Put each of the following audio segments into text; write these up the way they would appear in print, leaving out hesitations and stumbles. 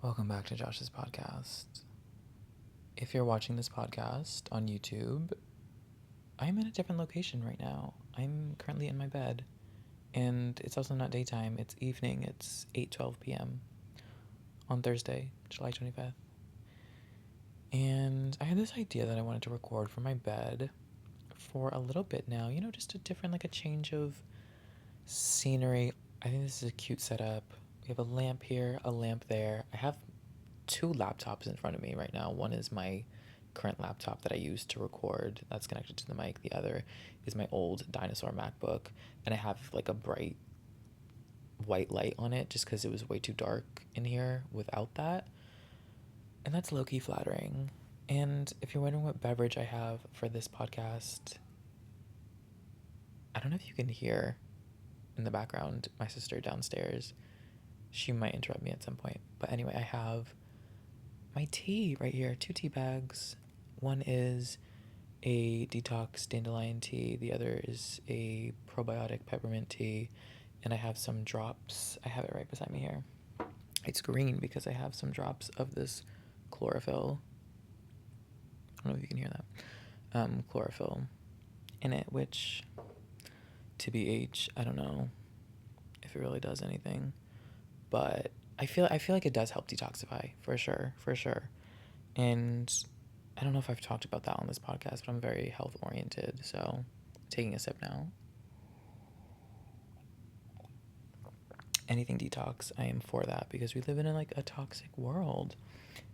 Welcome back to Josh's podcast. If you're watching this podcast on YouTube, I'm in a different location right now. I'm currently in my bed, and it's also not daytime, it's evening. It's 8:12 p.m. on Thursday, July 25th. And I had this idea that I wanted to record from my bed for a little bit now, just a change of scenery. I think this is a cute setup. We have a lamp here, a lamp there. I have two laptops in front of me right now. One is my current laptop that I use to record, that's connected to the mic. The other is my old dinosaur MacBook, and I have like a bright white light on it just because it was way too dark in here without that. And that's low-key flattering. And if you're wondering what beverage I have for this podcast, I don't know if you can hear in the background my sister downstairs. She might interrupt me at some point. But anyway, I have my tea right here, 2 tea bags. One is a detox dandelion tea. The other is a probiotic peppermint tea. And I have some drops. I have it right beside me here. It's green because I have some drops of this chlorophyll. I don't know if you can hear that. Chlorophyll in it, which, TBH, I don't know if it really does anything. But I feel like it does help detoxify, for sure. And I don't know if I've talked about that on this podcast, but I'm very health oriented, so taking a sip now. Anything detox, I am for that because we live in a toxic world.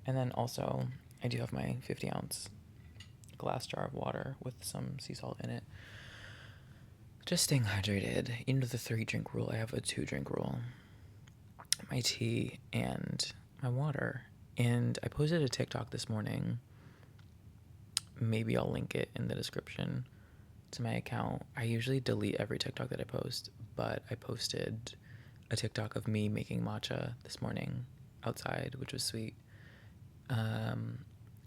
And then also, I do have my 50-ounce glass jar of water with some sea salt in it. Just staying hydrated. The 3-drink rule, I have a 2-drink rule. My tea and my water. And I posted a TikTok this morning. Maybe I'll link it in the description to my account. I usually delete every TikTok that I post, but I posted a TikTok of me making matcha this morning outside, which was sweet.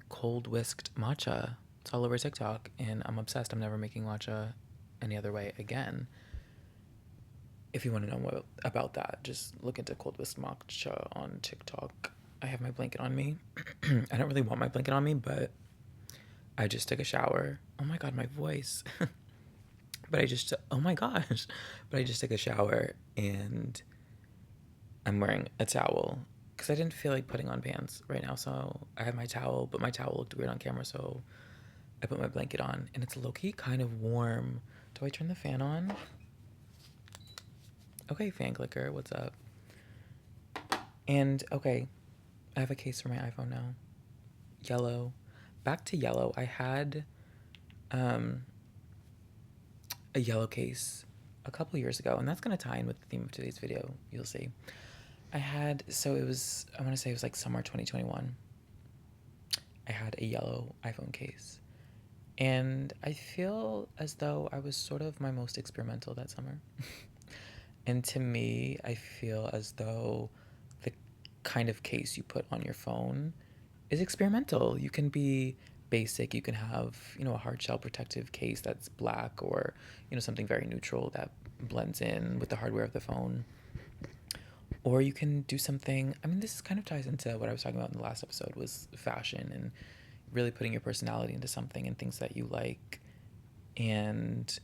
Cold whisked matcha. It's all over TikTok, and I'm obsessed. I'm never making matcha any other way again. If you want to know more about that, just look into cold whisked matcha on TikTok. I have my blanket on me. I don't really want my blanket on me, but I just took a shower. Oh my god, my voice. Oh my gosh. But I just took a shower and I'm wearing a towel because I didn't feel like putting on pants right now. So I have my towel, but my towel looked weird on camera. So I put my blanket on and it's low-key kind of warm. Do I turn the fan on? Okay, fan clicker, what's up? And okay, I have a case for my iPhone now. Yellow. Back to yellow. I had a yellow case a couple years ago, and that's going to tie in with the theme of today's video. You'll see. I want to say it was like summer 2021. I had a yellow iPhone case. And I feel as though I was sort of my most experimental that summer. And to me, I feel as though the kind of case you put on your phone is experimental. You can be basic. You can have, a hard shell protective case that's black or, something very neutral that blends in with the hardware of the phone. Or you can do something, this kind of ties into what I was talking about in the last episode, was fashion and really putting your personality into something and things that you like. And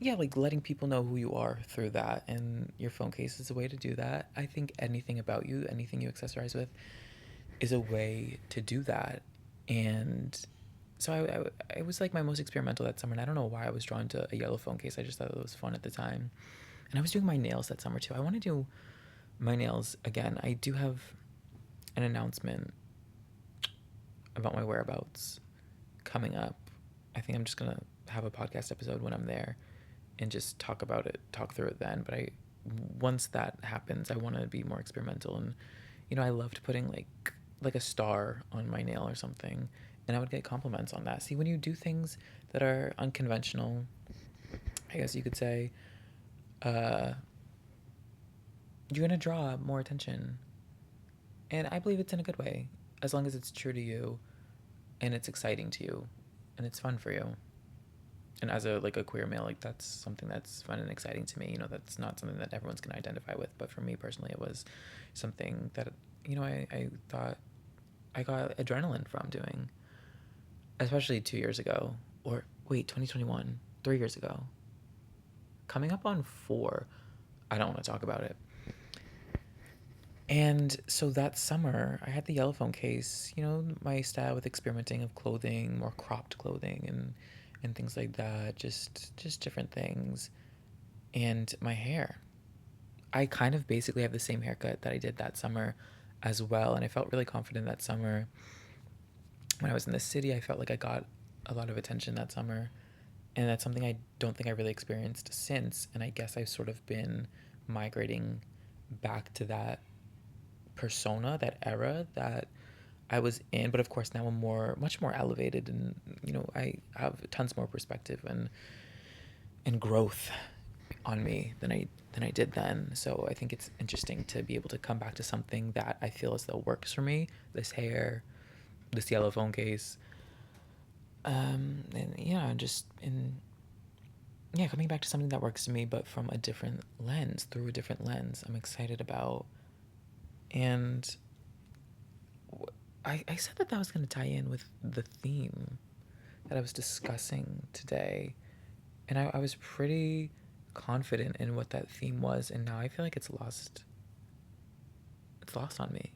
yeah, like letting people know who you are through that, and your phone case is a way to do that. I think anything about you, anything you accessorize with, is a way to do that. And so I was like my most experimental that summer, and I don't know why I was drawn to a yellow phone case. I just thought it was fun at the time. And I was doing my nails that summer too. I want to do my nails again. I do have an announcement about my whereabouts coming up. I think I'm just gonna have a podcast episode when I'm there and just talk through it then. But once that happens, I want to be more experimental. And I loved putting like a star on my nail or something, and I would get compliments on that. See, when you do things that are unconventional, I guess you could say, you're gonna draw more attention. And I believe it's in a good way, as long as it's true to you and it's exciting to you and it's fun for you. And as a like a queer male, like that's something that's fun and exciting to me. You know, that's not something that everyone's gonna identify with, but for me personally, it was something that I thought I got adrenaline from doing, especially 2 years ago, or wait, 2021, 3 years ago, coming up on four. I don't want to talk about it. And so that summer, I had the yellow phone case, my style with experimenting of clothing, more cropped clothing and things like that, just different things. And my hair. I kind of basically have the same haircut that I did that summer as well, and I felt really confident that summer. When I was in the city, I felt like I got a lot of attention that summer, and that's something I don't think I really experienced since, and I guess I've sort of been migrating back to that persona, that era that I was in, but of course now I'm much more elevated, and I have tons more perspective and growth on me than I did then. So I think it's interesting to be able to come back to something that I feel as though works for me. This hair, this yellow phone case, and coming back to something that works to me, but from a different lens, through a different lens. I'm excited about, and I said that was going to tie in with the theme that I was discussing today, and I was pretty confident in what that theme was, and now I feel like it's lost. It's lost on me.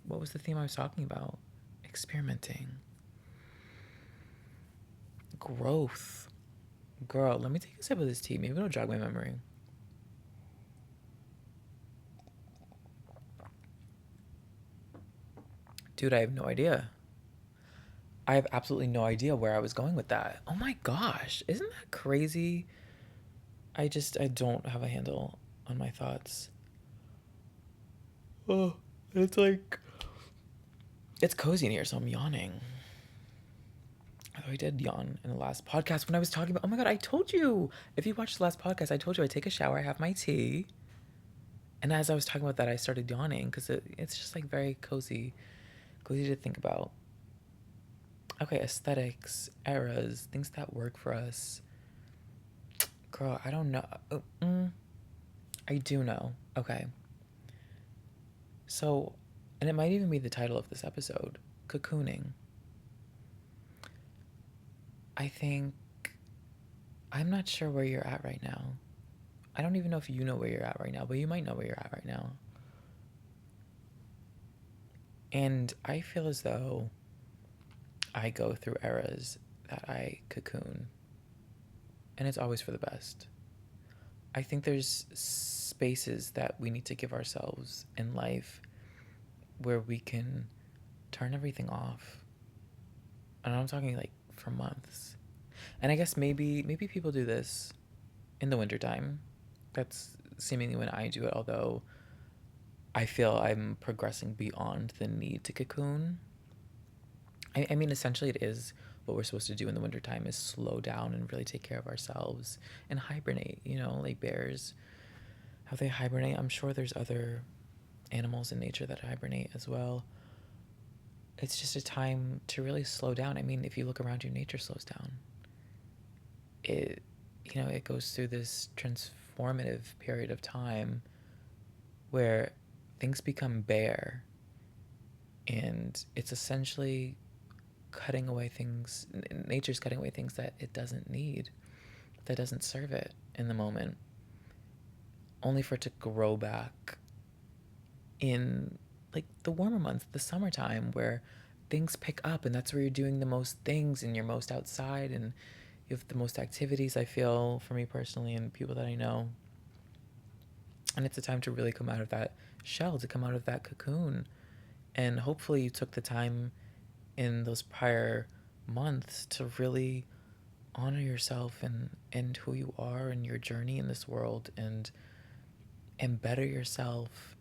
What was the theme I was talking about? Experimenting. Growth. Girl, let me take a sip of this tea. Maybe it'll jog my memory. Dude, I have no idea. I have absolutely no idea where I was going with that. Oh my gosh. Isn't that crazy? I don't have a handle on my thoughts. Oh, it's like, it's cozy in here, so I'm yawning. Although I did yawn in the last podcast when I was talking about, oh my God, I told you. If you watched the last podcast, I told you I take a shower, I have my tea. And as I was talking about that, I started yawning because it's just like very cozy to think about. Okay, aesthetics, eras, things that work for us. Girl, I don't know. I do know. Okay. So, and it might even be the title of this episode, cocooning. I think, I'm not sure where you're at right now. I don't even know if you know where you're at right now, but you might know where you're at right now. And I feel as though I go through eras that I cocoon, and it's always for the best. I think there's spaces that we need to give ourselves in life where we can turn everything off. And I'm talking like for months. And I guess maybe people do this in the wintertime. That's seemingly when I do it, although I feel I'm progressing beyond the need to cocoon. I mean, essentially, it is what we're supposed to do in the wintertime is slow down and really take care of ourselves and hibernate, like bears, how they hibernate. I'm sure there's other animals in nature that hibernate as well. It's just a time to really slow down. I mean, if you look around you, nature slows down. It goes through this transformative period of time where things become bare, and it's essentially cutting away things. Nature's cutting away things that it doesn't need, that doesn't serve it in the moment, only for it to grow back in like the warmer months, the summertime, where things pick up, and that's where you're doing the most things and you're most outside and you have the most activities. I feel, for me personally and people that I know, and it's a time to really come out of that shell, to come out of that cocoon. And hopefully you took the time in those prior months to really honor yourself and who you are and your journey in this world, and better yourself.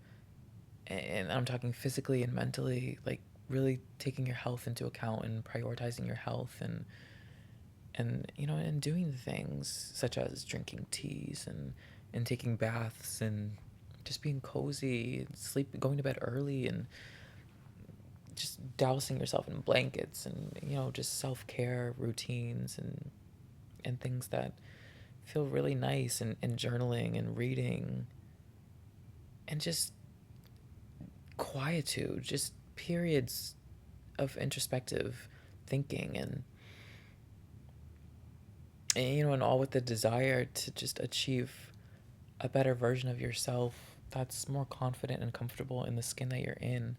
And I'm talking physically and mentally, like really taking your health into account and prioritizing your health, and doing the things such as drinking teas and taking baths and just being cozy and going to bed early, and just dousing yourself in blankets, and just self-care routines, and things that feel really nice, and journaling and reading and just quietude, just periods of introspective thinking, and all with the desire to just achieve a better version of yourself that's more confident and comfortable in the skin that you're in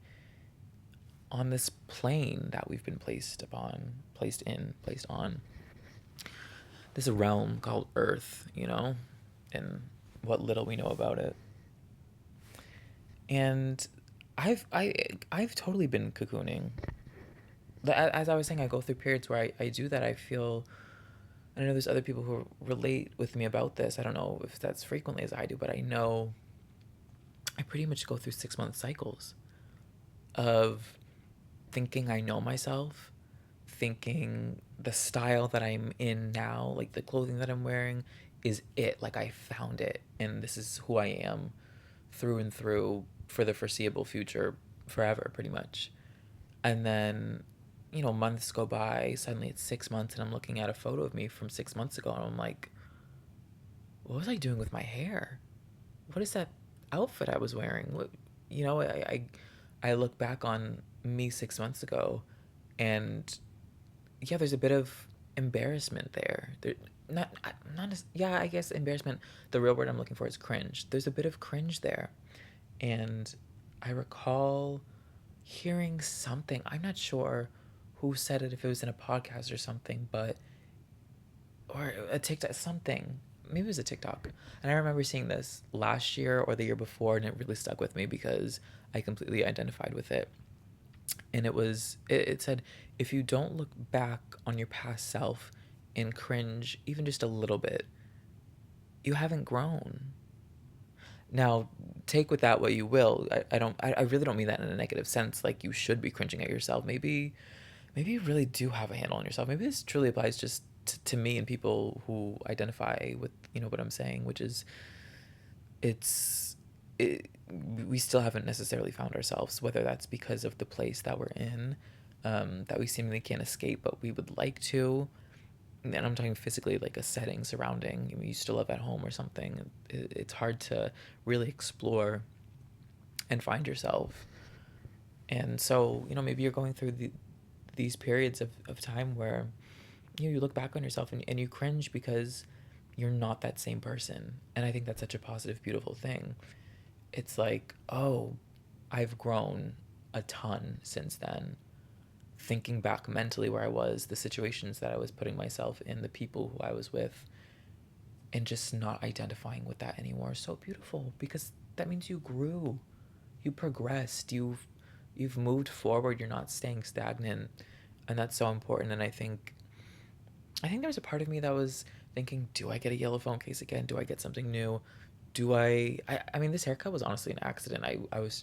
on this plane that we've been placed on this realm called Earth, and what little we know about it. And I've totally been cocooning. As I was saying, I go through periods where I do that. I feel, and I know there's other people who relate with me about this. I don't know if that's frequently as I do, but I know I pretty much go through 6 month cycles of thinking I know myself, thinking the style that I'm in now, like the clothing that I'm wearing, is it. Like I found it, and this is who I am through and through for the foreseeable future, forever, pretty much. And then, months go by, suddenly it's 6 months, and I'm looking at a photo of me from 6 months ago, and I'm like, what was I doing with my hair? What is that outfit I was wearing? What, I look back on me 6 months ago, and yeah, there's a bit of embarrassment there. Not as, yeah, I guess embarrassment. The real word I'm looking for is cringe. There's a bit of cringe there, and I recall hearing something. I'm not sure who said it, if it was in a podcast or something, but or a TikTok, something. Maybe it was a TikTok. And I remember seeing this last year or the year before, and it really stuck with me because I completely identified with it. And it said, if you don't look back on your past self and cringe even just a little bit, you haven't grown. Now, take with that what you will. I really don't mean that in a negative sense. Like you should be cringing at yourself. Maybe you really do have a handle on yourself. Maybe this truly applies just to me and people who identify with what I'm saying, which is it's it, we still haven't necessarily found ourselves, whether that's because of the place that we're in, that we seemingly can't escape, but we would like to. And I'm talking physically, like a setting surrounding. You still live at home or something. It's hard to really explore and find yourself. And so, maybe you're going through these periods of time where you look back on yourself, and you cringe because you're not that same person. And I think that's such a positive, beautiful thing. It's like, oh, I've grown a ton since then. Thinking back mentally where I was, the situations that I was putting myself in, the people who I was with, and just not identifying with that anymore is so beautiful, because that means you grew, you progressed, you've moved forward, you're not staying stagnant. And that's so important. And I think there's a part of me that was thinking, do I get a yellow phone case again? Do I get something new? Do I mean, this haircut was honestly an accident.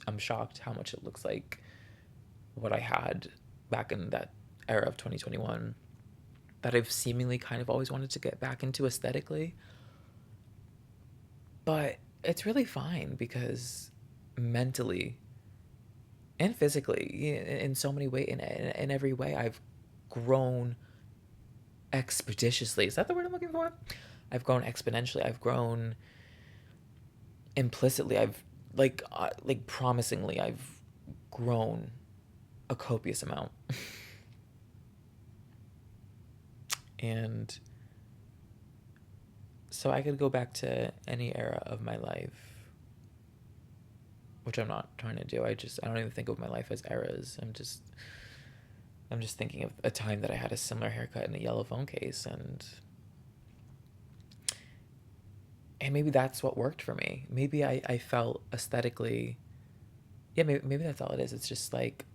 I'm shocked how much it looks like what I had back in that era of 2021 that I've seemingly kind of always wanted to get back into aesthetically. But it's really fine because mentally and physically, in so many ways, in every way, I've grown expeditiously. Is that the word I'm looking for? I've grown exponentially. I've grown implicitly. I've like promisingly. I've grown a copious amount. And so I could go back to any era of my life, which I'm not trying to do. I don't even think of my life as eras. I'm just thinking of a time that I had a similar haircut and a yellow phone case, and maybe that's what worked for me. Maybe I felt aesthetically, yeah, maybe that's all it is. It's just like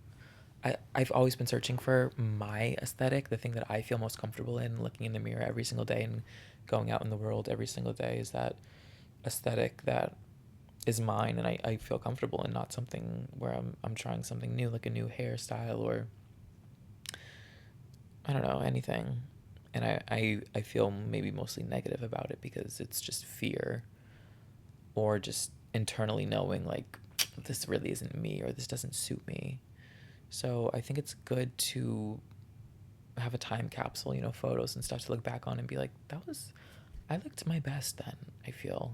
I've always been searching for my aesthetic, the thing that I feel most comfortable in, looking in the mirror every single day and going out in the world every single day, is that aesthetic that is mine, and I feel comfortable in, not something where I'm trying something new, like a new hairstyle or I don't know, anything. And I feel maybe mostly negative about it because it's just fear, or just internally knowing like this really isn't me, or this doesn't suit me. So I think it's good to have a time capsule, photos and stuff to look back on and be like, I looked my best then, I feel.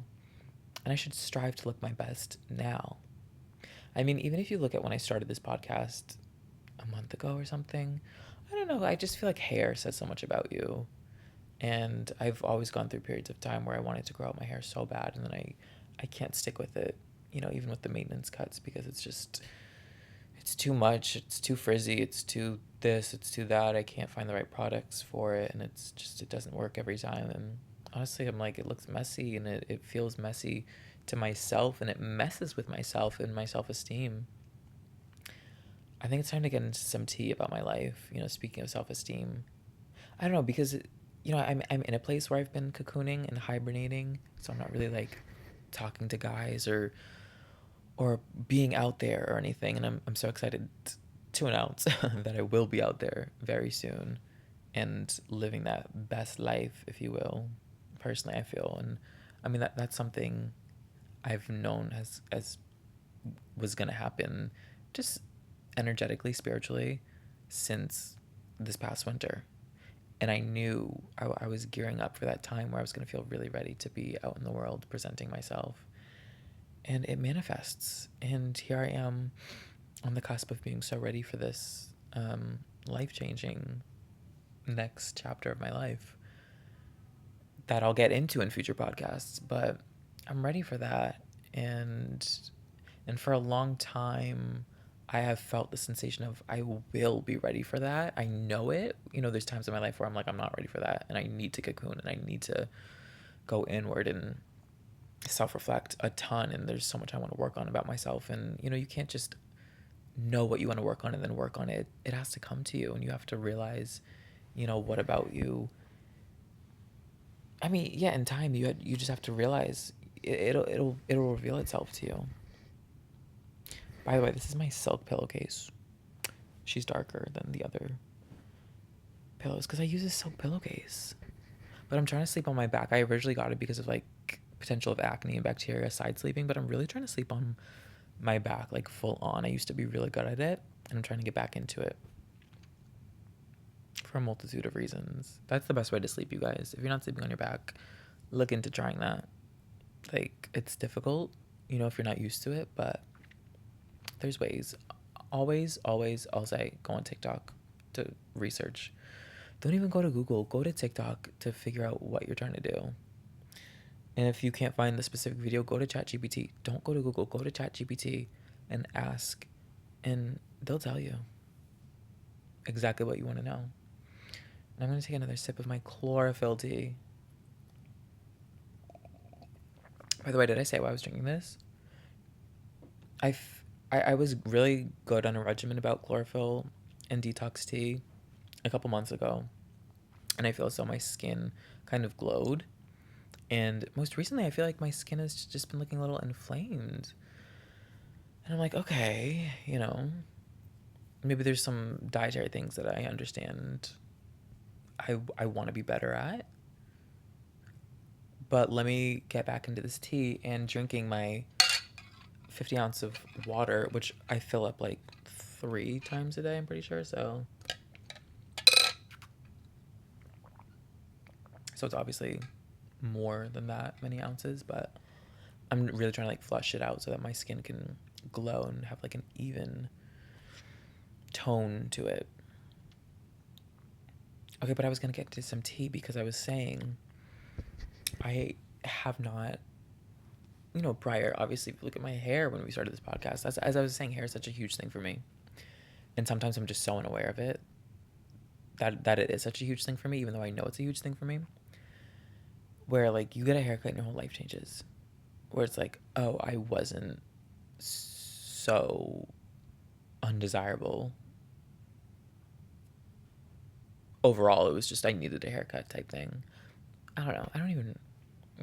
And I should strive to look my best now. I mean, even if you look at when I started this podcast a month ago or something, I don't know. I just feel like hair says so much about you. And I've always gone through periods of time where I wanted to grow out my hair so bad, and then I can't stick with it, even with the maintenance cuts, because it's too much. It's too frizzy. It's too this. It's too that. I can't find the right products for it, and it doesn't work every time. And honestly, I'm like, it looks messy, and it feels messy to myself, and it messes with myself and my self esteem. I think it's time to get into some tea about my life. Speaking of self esteem, I don't know, because I'm in a place where I've been cocooning and hibernating, so I'm not really like talking to guys or being out there or anything, and I'm so excited to announce that I will be out there very soon and living that best life, if you will. Personally, I feel, and I mean that's something I've known as was gonna happen, just energetically, spiritually, since this past winter. And I knew I was gearing up for that time where I was going to feel really ready to be out in the world presenting myself. And it manifests. And here I am on the cusp of being so ready for this life changing next chapter of my life that I'll get into in future podcasts. But I'm ready for that. And for a long time, I have felt the sensation of I will be ready for that. I know it. There's times in my life where I'm like, I'm not ready for that. And I need to cocoon and I need to go inward and self reflect a ton. And there's so much I want to work on about myself. And, you can't just know what you want to work on and then work on it. It has to come to you. And you have to realize, what about you. I mean, yeah, in time, you just have to realize it'll reveal itself to you. By the way, this is my silk pillowcase. She's darker than the other pillows because I use a silk pillowcase. But I'm trying to sleep on my back. I originally got it because of like potential of acne and bacteria side sleeping, but I'm really trying to sleep on my back like full on. I used to be really good at it, and I'm trying to get back into it for a multitude of reasons. That's the best way to sleep, you guys. If you're not sleeping on your back, look into trying that. Like, it's difficult, if you're not used to it, but there's ways. Always, always, I'll say, go on TikTok to research. Don't even go to Google. Go to TikTok to figure out what you're trying to do. And if you can't find the specific video, go to ChatGPT. Don't go to Google. Go to ChatGPT and ask, and they'll tell you exactly what you want to know. And I'm going to take another sip of my chlorophyll tea. By the way, did I say why I was drinking this? I was really good on a regimen about chlorophyll and detox tea a couple months ago, and I feel as though my skin kind of glowed. And most recently, I feel like my skin has just been looking a little inflamed. And I'm like, okay, maybe there's some dietary things that I understand I want to be better at. But let me get back into this tea and drinking my 50 ounce of water, which I fill up like 3 times a day, I'm pretty sure. So it's obviously more than that many ounces, but I'm really trying to like flush it out so that my skin can glow and have like an even tone to it. Okay, but I was gonna get to some tea because I was saying I have not, prior, obviously, if you look at my hair when we started this podcast, as I was saying, hair is such a huge thing for me. And sometimes I'm just so unaware of it that it is such a huge thing for me, even though I know it's a huge thing for me. Where like you get a haircut and your whole life changes. Where it's like, oh, I wasn't so undesirable. Overall, it was just I needed a haircut type thing. I don't know.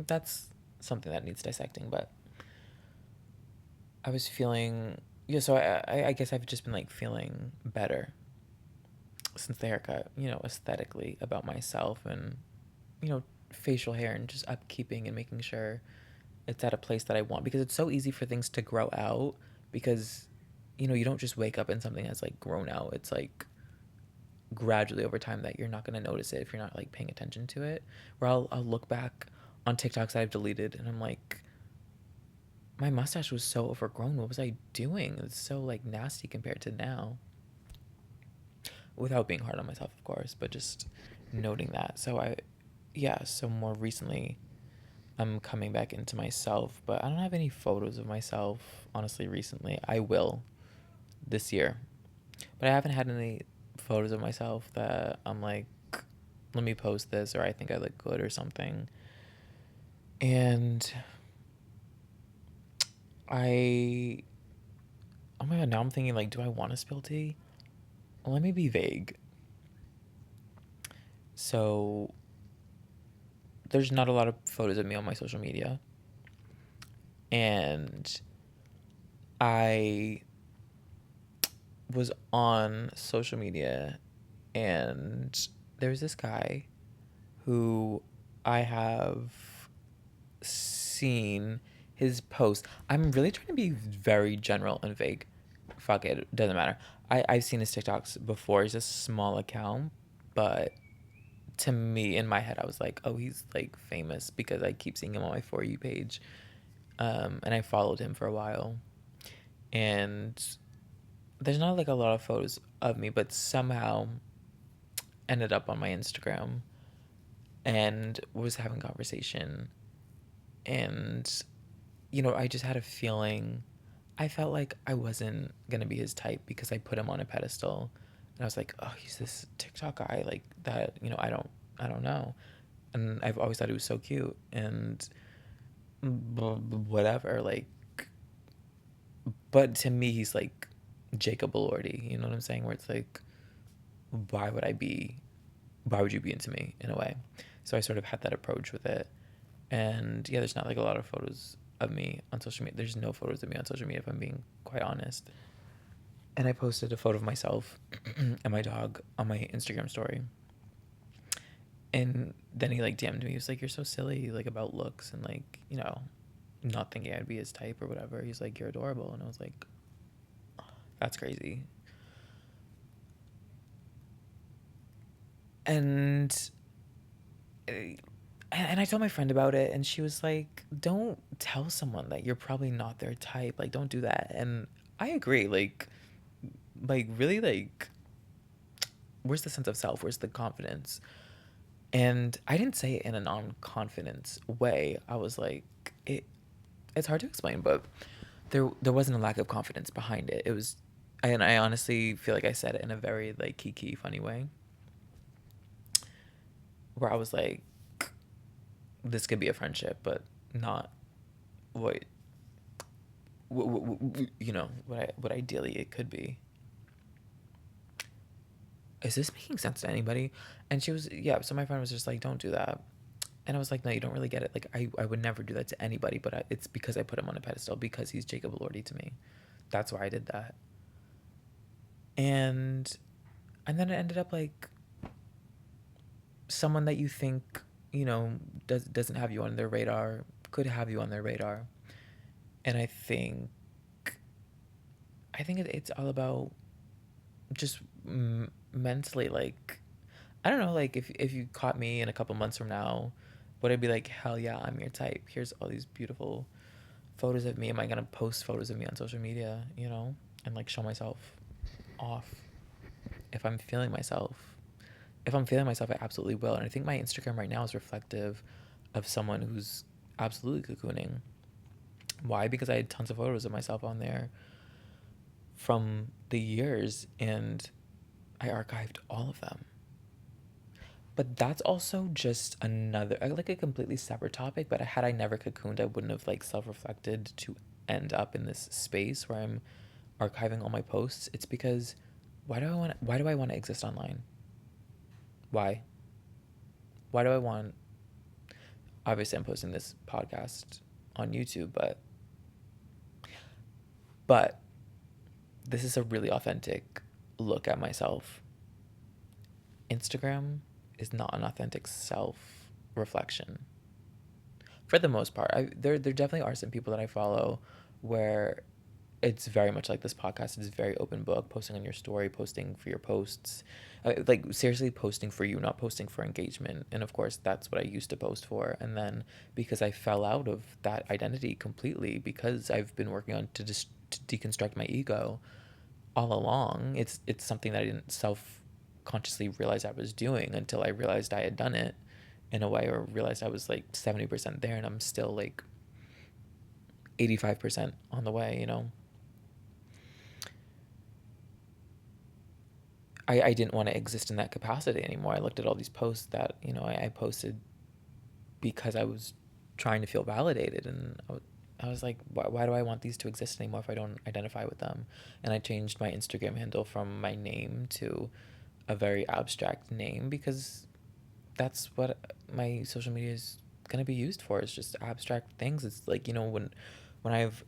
That's something that needs dissecting, but I was feeling, so I guess I've just been like feeling better since the haircut, aesthetically about myself and, facial hair and just upkeeping and making sure it's at a place that I want, because it's so easy for things to grow out because, you don't just wake up and something has like grown out. It's like gradually over time that you're not going to notice it if you're not like paying attention to it. Where I'll look back on TikToks that I've deleted and I'm like, my mustache was so overgrown. What was I doing? It's so like nasty compared to now. Without being hard on myself, of course, but just noting that. So yeah, so more recently, I'm coming back into myself, but I don't have any photos of myself, honestly, recently. I will this year, but I haven't had any photos of myself that I'm like, let me post this, or I think I look good or something. And I, oh my God, now I'm thinking, like, do I want to spill tea? Let me be vague. So, there's not a lot of photos of me on my social media. And I was on social media, and there's this guy who I have seen his post. I'm really trying to be very general and vague. Fuck it, it doesn't matter. I've seen his TikToks before. He's a small account, but to me, in my head, I was like, oh, he's like famous because I keep seeing him on my For You page. And I followed him for a while. And there's not like a lot of photos of me, but somehow ended up on my Instagram and was having conversation. And, I just had a feeling. I felt like I wasn't gonna be his type because I put him on a pedestal. And I was like, oh, he's this TikTok guy, like that, I don't know. And I've always thought he was so cute and whatever, like, but to me, he's like Jacob Elordi, you know what I'm saying? Where it's like, why would I be, why would you be into me in a way? So I sort of had that approach with it. And yeah, there's not like a lot of photos of me on social media. There's no photos of me on social media, if I'm being quite honest. And I posted a photo of myself and my dog on my Instagram story. And then he like DM'd me. He was like, "You're so silly, like about looks and like, not thinking I'd be his type or whatever." He's like, "You're adorable." And I was like, that's crazy. And and I told my friend about it, and she was like, "Don't tell someone that you're probably not their type. Like, don't do that." And I agree. Like really, like, where's the sense of self? Where's the confidence? And I didn't say it in a non-confidence way. I was like, it. It's hard to explain, but there wasn't a lack of confidence behind it. It was, and I honestly feel like I said it in a very like kiki funny way, where I was like, this could be a friendship, but not what what ideally it could be. Is this making sense to anybody? And she was, yeah. So my friend was just like, don't do that. And I was like, no, you don't really get it. Like, I would never do that to anybody, but it's because I put him on a pedestal because he's Jacob Elordi to me. That's why I did that. And then it ended up like someone that you think, doesn't have you on their radar could have you on their radar. And I think it's all about just mentally, like, I don't know, like if you caught me in a couple months from now, would I be like, hell yeah, I'm your type? Here's all these beautiful photos of me. Am I gonna post photos of me on social media, and like show myself off if I'm feeling myself? If I'm feeling myself, I absolutely will. And I think my Instagram right now is reflective of someone who's absolutely cocooning. Why? Because I had tons of photos of myself on there from the years, and I archived all of them. But that's also just another, like a completely separate topic. But had I never cocooned, I wouldn't have like self-reflected to end up in this space where I'm archiving all my posts. It's because why do I want to exist online? Why? Why do I want, obviously I'm posting this podcast on YouTube, but this is a really authentic look at myself. Instagram is not an authentic self reflection for the most part. There definitely are some people that I follow where it's very much like this podcast. It's very open book, posting on your story, posting for your posts, like seriously posting for you, not posting for engagement. And of course, that's what I used to post for. And then because I fell out of that identity completely, because I've been working on to deconstruct my ego all along. It's something that I didn't self consciously realize I was doing until I realized I had done it in a way, or realized I was like 70% there and I'm still like 85% on the way, you know? I didn't want to exist in that capacity anymore. I looked at all these posts that, you know, I posted because I was trying to feel validated. And I was like, why do I want these to exist anymore if I don't identify with them? And I changed my Instagram handle from my name to a very abstract name because that's what my social media is going to be used for. It's just abstract things. It's like, you know,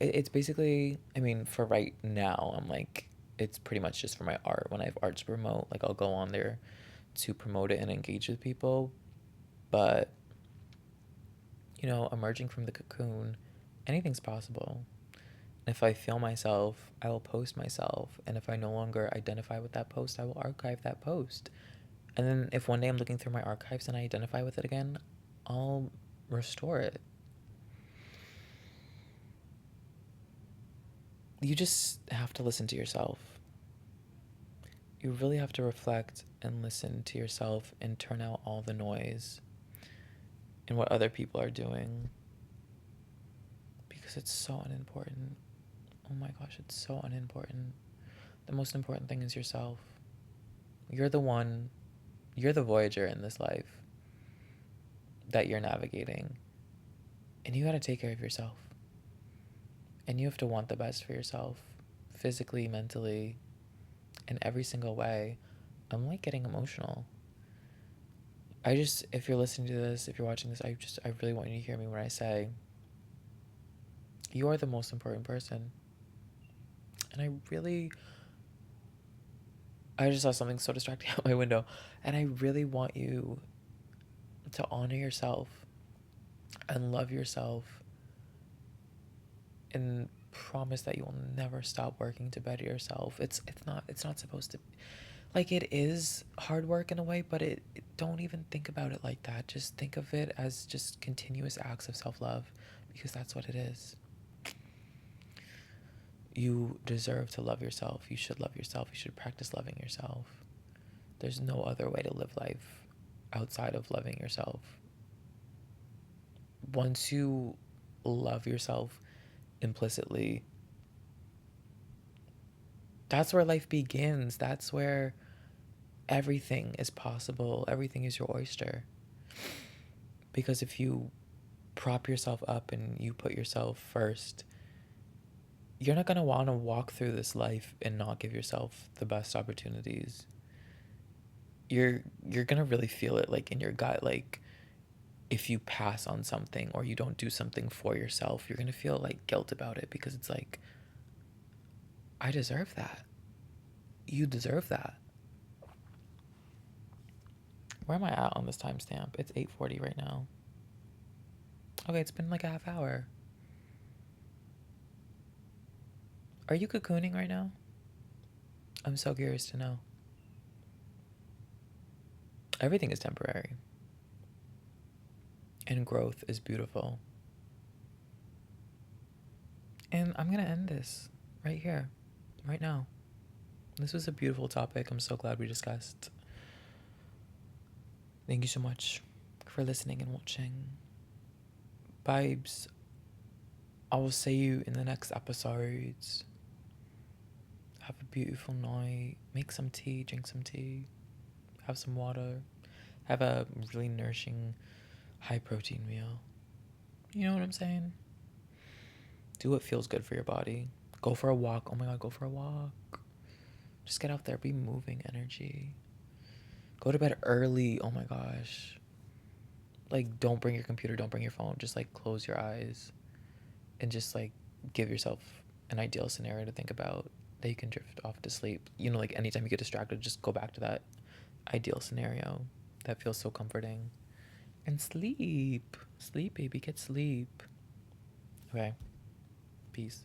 it's basically, I mean, for right now, I'm like, it's pretty much just for my art. When I have art to promote, like I'll go on there to promote it and engage with people. But, you know, emerging from the cocoon, anything's possible. And if I feel myself, I will post myself. And if I no longer identify with that post, I will archive that post. And then if one day I'm looking through my archives and I identify with it again, I'll restore it. You just have to listen to yourself. You really have to reflect and listen to yourself and turn out all the noise and what other people are doing, because it's so unimportant. Oh my gosh, it's so unimportant. The most important thing is yourself. You're the one, you're the voyager in this life that you're navigating. And you got to take care of yourself. And you have to want the best for yourself, physically, mentally, in every single way. I'm like getting emotional. If you're listening to this, if you're watching this, I really want you to hear me when I say, you are the most important person. And I just saw something so distracting out my window. And I really want you to honor yourself and love yourself and promise that you will never stop working to better yourself. It's not supposed to, like, it is hard work in a way, but don't even think about it like that. Just think of it as just continuous acts of self-love, because that's what it is. You deserve to love yourself. You should love yourself. You should practice loving yourself. There's no other way to live life outside of loving yourself. Once you love yourself implicitly, that's where life begins. That's where everything is possible. Everything is your oyster. Because if you prop yourself up and you put yourself first, you're not going to want to walk through this life and not give yourself the best opportunities. You're going to really feel it, like in your gut. Like if you pass on something or you don't do something for yourself, you're going to feel like guilt about it, because it's like, I deserve that. You deserve that. Where am I at on this timestamp? It's 8:40 right now. Okay, it's been like a half hour. Are you cocooning right now? I'm so curious to know. Everything is temporary. And growth is beautiful. And I'm going to end this right here, right now. This was a beautiful topic. I'm so glad we discussed. Thank you so much for listening and watching. Vibes. I will see you in the next episodes. Have a beautiful night. Make some tea, drink some tea, have some water, have a really nourishing, high protein meal. You know what I'm saying? Do what feels good for your body. Go for a walk. Oh my God, go for a walk. Just get out there, be moving energy. Go to bed early. Oh my gosh. Like, don't bring your computer, don't bring your phone. Just like close your eyes and just like give yourself an ideal scenario to think about that you can drift off to sleep. You know, like anytime you get distracted, just go back to that ideal scenario that feels so comforting. And sleep. Sleep, baby. Get sleep. Okay. Peace.